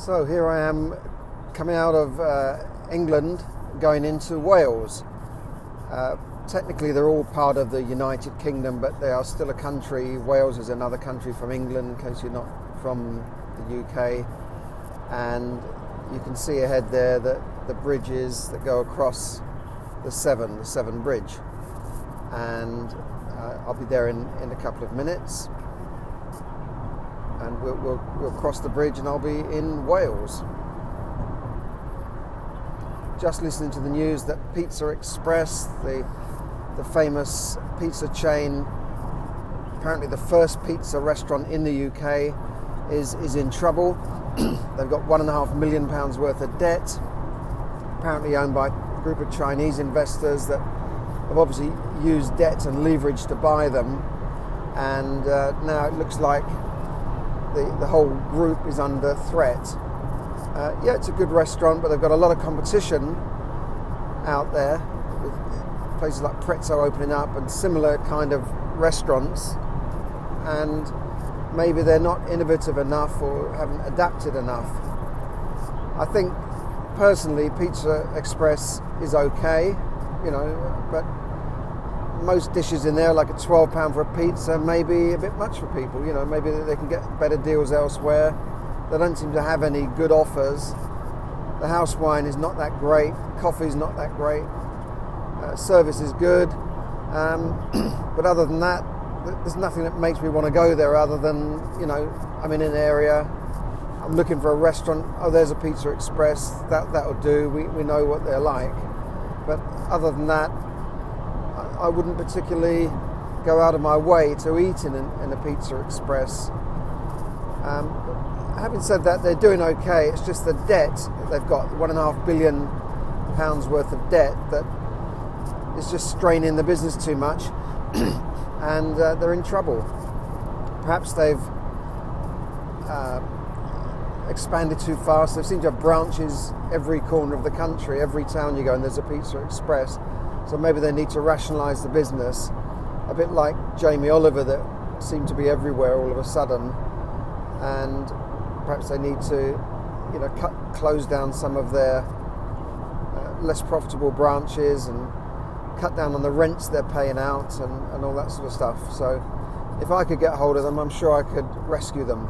So here I am coming out of England going into Wales. Technically they're all part of the United Kingdom, but they are still a country. Wales is another country from England, in case you're not from the UK. And you can see ahead there that the bridges that go across the Severn Bridge. And I'll be there in a couple of minutes. And we'll cross the bridge and I'll be in Wales. Just listening to the news that Pizza Express, the famous pizza chain, apparently the first pizza restaurant in the UK, is in trouble. They've got £1.5 million worth of debt, apparently owned by a group of Chinese investors that have obviously used debt and leverage to buy them. And now it looks like the whole group is under threat. Yeah, it's a good restaurant, but they've got a lot of competition out there with places like Prezzo opening up and similar kind of restaurants, and maybe they're not innovative enough or haven't adapted enough. I think personally Pizza Express is okay, but most dishes in there, like a £12 for a pizza, may be a bit much for people. Maybe they can get better deals elsewhere. They don't seem to have any good offers. The house wine is not that great. Coffee's not that great. Service is good. But other than that, there's nothing that makes me want to go there other than, I'm in an area, I'm looking for a restaurant. Oh, there's a Pizza Express. That'll do. We know what they're like. But other than that, I wouldn't particularly go out of my way to eat in a Pizza Express. Having said that, they're doing okay. It's just the debt that they've got, £1.5 billion worth of debt, that is just straining the business too much, and they're in trouble. Perhaps they've expanded too fast. They seem to have branches every corner of the country. Every town you go in, there's a Pizza Express. So maybe they need to rationalise the business, a bit like Jamie Oliver that seemed to be everywhere all of a sudden. And perhaps they need to, close down some of their less profitable branches and cut down on the rents they're paying out and all that sort of stuff. So if I could get hold of them, I'm sure I could rescue them.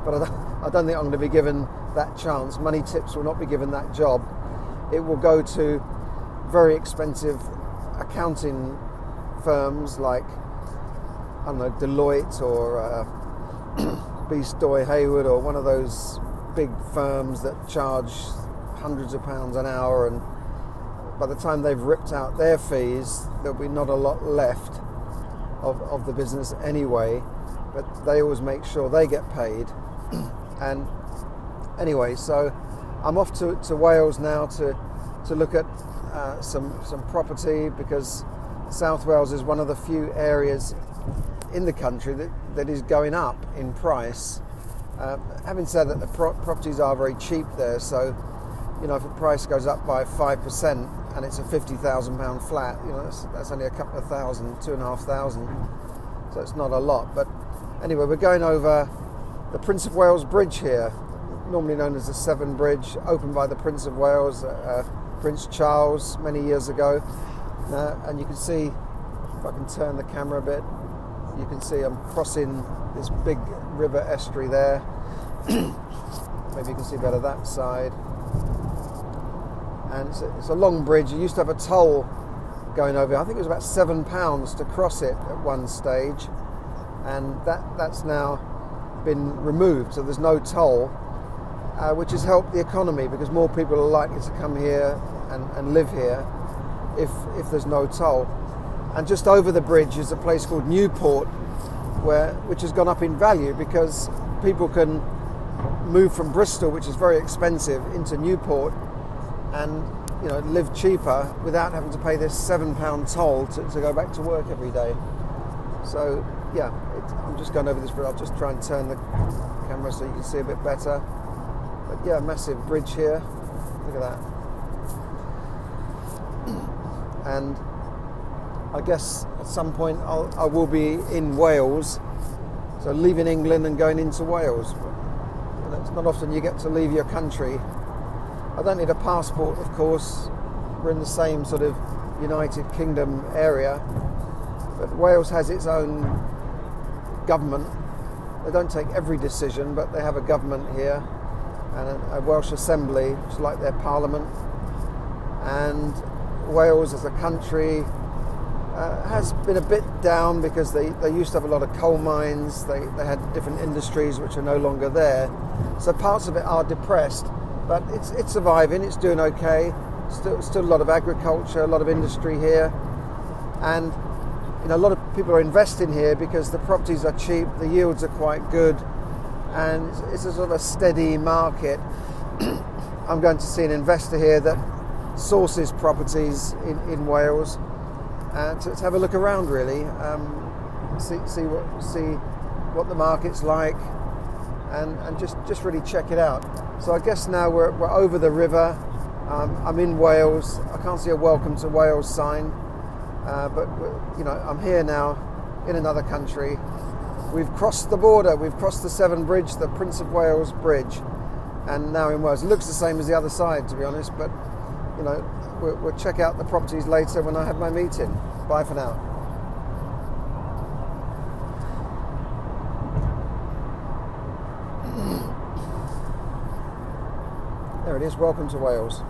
But I don't think I'm going to be given that chance. Money Tips will not be given that job. It will go to very expensive accounting firms like, I don't know, Deloitte or Beast Doy Hayward, or one of those big firms that charge hundreds of pounds an hour, and by the time they've ripped out their fees, there'll be not a lot left of the business anyway, but they always make sure they get paid. And anyway, so I'm off to Wales now to look at some property, because South Wales is one of the few areas in the country that is going up in price. Having said that, the properties are very cheap there, so if a price goes up by 5% and it's a £50,000 flat, that's only a couple of thousand, £2,500, so it's not a lot. But anyway, we're going over the Prince of Wales Bridge here, normally known as the Severn Bridge, opened by the Prince of Wales, Prince Charles, many years ago. And you can see, if I can turn the camera a bit, you can see I'm crossing this big river estuary there. Maybe you can see better that side. And it's a long bridge. You used to have a toll going over. I think it was about £7 to cross it at one stage, and that's now been removed, so there's no toll, which has helped the economy, because more people are likely to come here and live here if there's no toll. And just over the bridge is a place called Newport, which has gone up in value because people can move from Bristol, which is very expensive, into Newport and live cheaper without having to pay this £7 toll to go back to work every day. So yeah, I'm just going over this bridge. I'll just try and turn the camera so you can see a bit better. But yeah, massive bridge here. Look at that. And I guess at some point I will be in Wales, so leaving England and going into Wales. it's not often you get to leave your country. I don't need a passport, of course. We're in the same sort of United Kingdom area, but Wales has its own government. They don't take every decision, but they have a government here and a Welsh Assembly, which is like their parliament. And Wales as a country has been a bit down because they used to have a lot of coal mines. They had different industries which are no longer there. So parts of it are depressed, but it's surviving, it's doing okay. Still a lot of agriculture, a lot of industry here. And a lot of people are investing here because the properties are cheap, the yields are quite good, and it's a sort of a steady market. I'm going to see an investor here that sources properties in Wales, and to have a look around really, see what the market's like, and just really check it out. So I guess now we're over the river. I'm in Wales. I can't see a welcome to Wales sign, but I'm here now in another country. We've crossed the border. We've crossed the Severn Bridge, the Prince of Wales Bridge, and now in Wales. It looks the same as the other side, to be honest, but we'll check out the properties later when I have my meeting. Bye for now. There it is. Welcome to Wales.